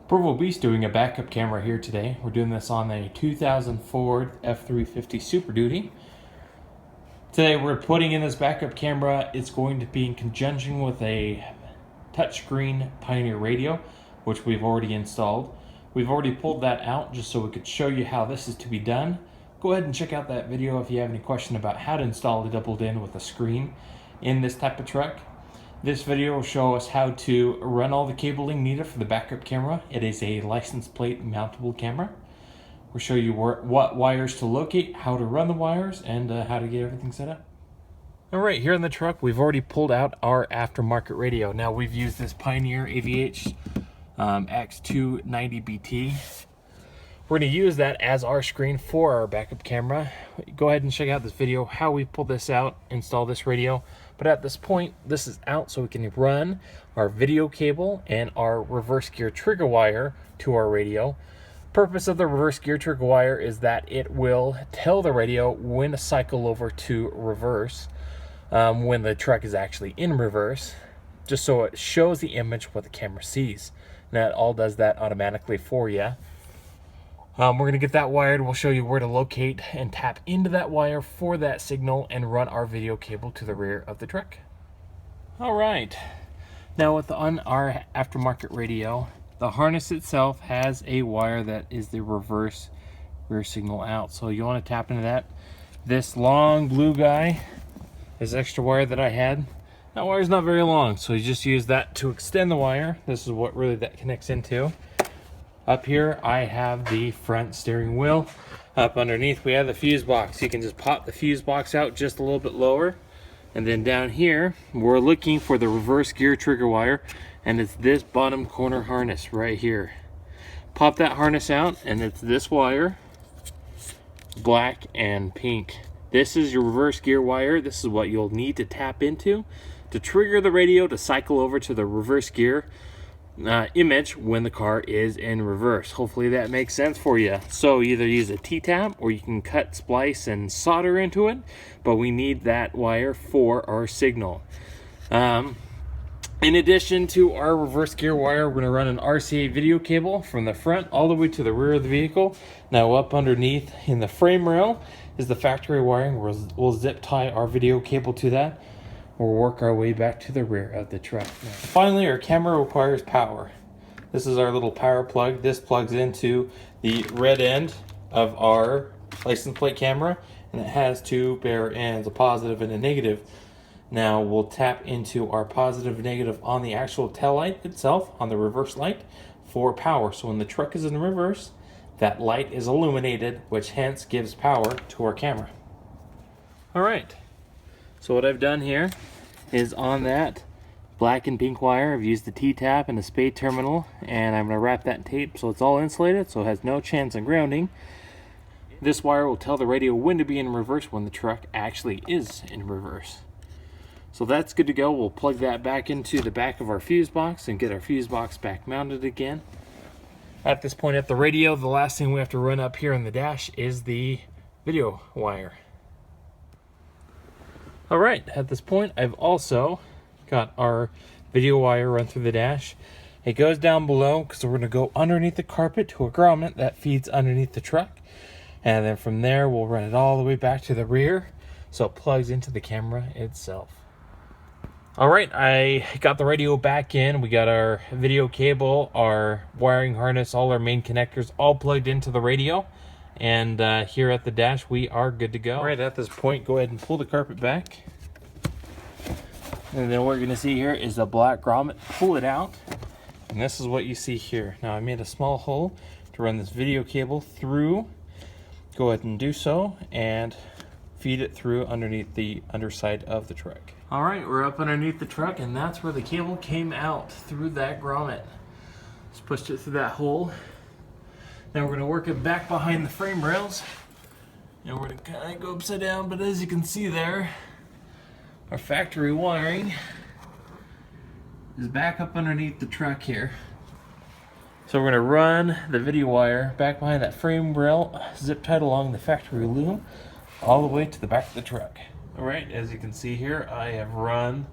We'll be doing a backup camera here today. We're doing this on a 2004 F-350 Super Duty. Today we're putting in this backup camera. It's going to be in conjunction with a touchscreen Pioneer radio, which we've already installed. We've already pulled that out just so we could show you how this is to be done. Go ahead and check out that video if you have any question about how to install a doubled in with a screen in this type of truck. This video will show us how to run all the cabling needed for the backup camera. It is a license plate mountable camera. We'll show you what wires to locate, how to run the wires, and how to get everything set up. Alright, here in the truck we've already pulled out our aftermarket radio. Now we've used this Pioneer AVH X290BT. We're going to use that as our screen for our backup camera. Go ahead and check out this video, how we pull this out, install this radio. But at this point, this is out so we can run our video cable and our reverse gear trigger wire to our radio. Purpose of the reverse gear trigger wire is that it will tell the radio when to cycle over to reverse when the truck is actually in reverse, just so it shows the image what the camera sees. And that all does that automatically for you. We're going to get that wired. We'll show you where to locate and tap into that wire for that signal and run our video cable to the rear of the truck. All right. Now on our aftermarket radio, the harness itself has a wire that is the reverse rear signal out. So you want to tap into that. This long blue guy is extra wire that I had. That wire's not very long, so you just use that to extend the wire. This is what really that connects into. Up here, I have the front steering wheel. Up underneath, we have the fuse box. You can just pop the fuse box out just a little bit lower. And then down here, we're looking for the reverse gear trigger wire, and it's this bottom corner harness right here. Pop that harness out, and it's this wire, black and pink. This is your reverse gear wire. This is what you'll need to tap into to trigger the radio to cycle over to the reverse gear image when the car is in reverse. Hopefully that makes sense for you. So either use a T-tap or you can cut, splice, and solder into it, but we need that wire for our signal. In addition to our reverse gear wire, we're going to run an RCA video cable from the front all the way to the rear of the vehicle. Now up underneath in the frame rail is the factory wiring. We'll zip tie our video cable to that. We'll work our way back to the rear of the truck. Finally, our camera requires power. This is our little power plug. This plugs into the red end of our license plate camera, and it has two bare ends, a positive and a negative. Now we'll tap into our positive and negative on the actual tail light itself, on the reverse light, for power. So when the truck is in reverse, that light is illuminated, which hence gives power to our camera. All right. So what I've done here is on that black and pink wire, I've used the T-tap and the spade terminal, and I'm going to wrap that in tape so it's all insulated, so it has no chance of grounding. This wire will tell the radio when to be in reverse when the truck actually is in reverse. So that's good to go. We'll plug that back into the back of our fuse box and get our fuse box back mounted again. At this point at the radio, the last thing we have to run up here on the dash is the video wire. Alright, at this point I've also got our video wire run through the dash. It goes down below because we're going to go underneath the carpet to a grommet that feeds underneath the truck. And then from there we'll run it all the way back to the rear so it plugs into the camera itself. Alright, I got the radio back in. We got our video cable, our wiring harness, all our main connectors all plugged into the radio. And here at the dash, we are good to go. All right, at this point, go ahead and pull the carpet back. And then what you're going to see here is a black grommet. Pull it out, and this is what you see here. Now, I made a small hole to run this video cable through. Go ahead and do so, and feed it through underneath the underside of the truck. All right, we're up underneath the truck, and that's where the cable came out, through that grommet. Just pushed it through that hole. Now we're going to work it back behind the frame rails, and we're going to kind of go upside down, but as you can see there, our factory wiring is back up underneath the truck here. So we're going to run the video wire back behind that frame rail, zip tied along the factory loom, all the way to the back of the truck. Alright, as you can see here, I have run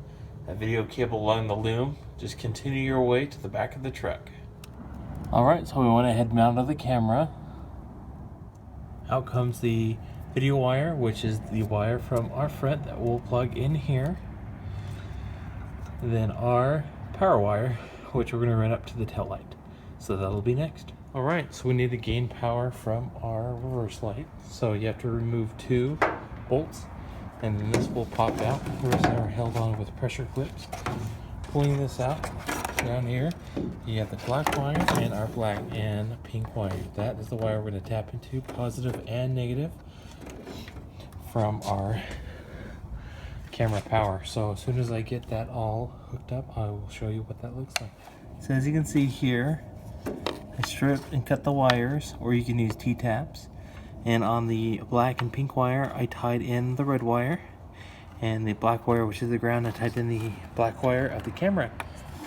a video cable along the loom. Just continue your way to the back of the truck. Alright, so we went ahead and mounted the camera. Out comes the video wire, which is the wire from our front that we'll plug in here. Then our power wire, which we're going to run up to the tail light. So that'll be next. Alright, so we need to gain power from our reverse light. So you have to remove 2 bolts, and then this will pop out. The rest are held on with pressure clips. Pulling this out, down here, you have the black wire and our black and pink wire. That is the wire we're going to tap into, positive and negative, from our camera power. So as soon as I get that all hooked up, I will show you what that looks like. So as you can see here, I stripped and cut the wires, or you can use T-taps. And on the black and pink wire, I tied in the red wire. And the black wire, which is the ground, I tied in the black wire of the camera.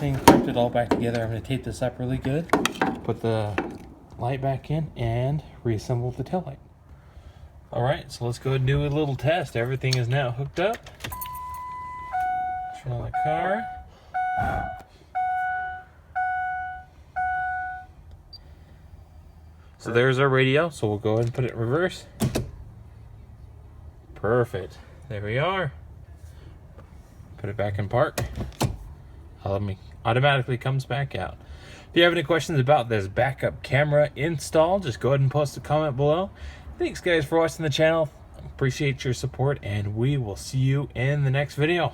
Then clipped it all back together. I'm going to tape this up really good, put the light back in, and reassemble the tail light. Alright, so let's go ahead and do a little test. Everything is now hooked up. Turn on the car. So there's our radio, so we'll go ahead and put it in reverse. Perfect. There we are. Put it back in park. Automatically comes back out. If you have any questions about this backup camera install, just go ahead and post a comment below. Thanks guys for watching the channel. Appreciate your support, and we will see you in the next video.